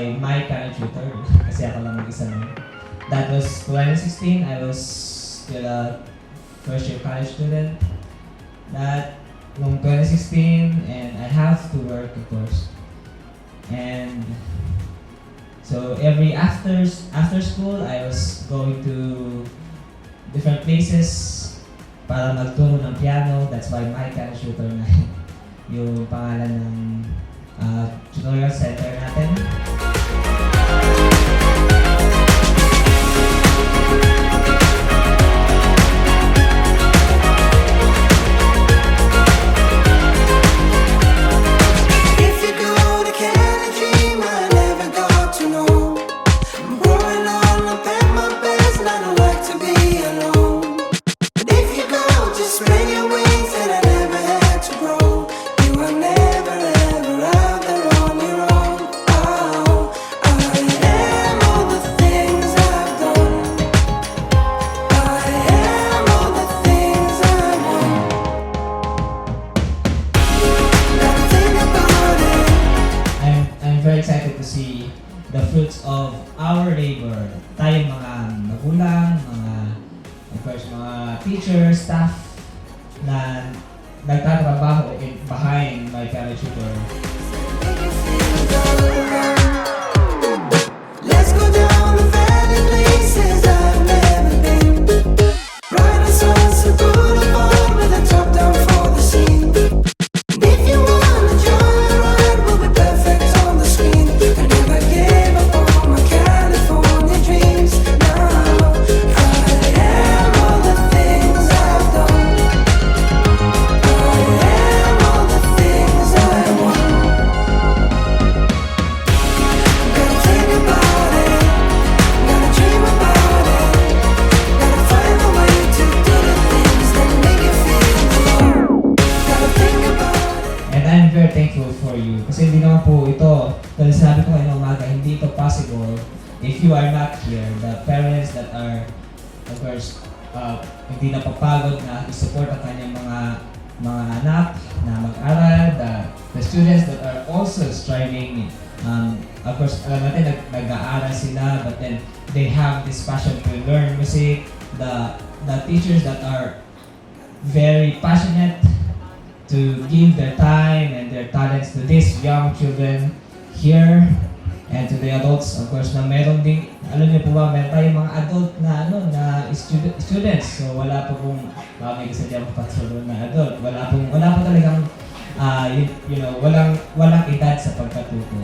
by my current tutor, kasi ako lang mag-isa nun. That was 2016, I was still a first year college student. That, noong 2016, and I have to work, of course. And so every after school, I was going to different places para magturo ng piano. That's why my current tutor na yung pangalan ng tutorial center natin. Excited to see the fruits of our labor. Tayong mga magulang, of course, mga teachers, staff na nagtatrabaho behind my piano tutor. Let's go down the valley places I've never been. Ride a Sunset Boulevard with a top down for the scene. If you wanna join a ride, we'll be perfect on the screen. I never gave up on my California dreams. Now I am all the things I've done. I am all the things I want. Gotta think about it, gotta dream about it, gotta find a way to do the things that make you feel alone. Gotta think about it. And I'm very thankful for you. Kasi hindi naman po ito, dahil sinabi ko kayo umaga, hindi ito possible if you are not here. The parents that are, of course, hindi napapagod na isupport ang kanyang mga anak na mag-aral, the students that are also striving. Of course, alam natin, nag-aaral sila, but then they have this passion to learn music. The teachers that are very passionate to give their time and their talents to these young children here, and to the adults, of course, na meron ding, alam niyo po ba, meron tayong mga adult na students. So wala po pong, may gusto dyan paturo na adult. Wala po talagang, walang edad sa pagkatuto.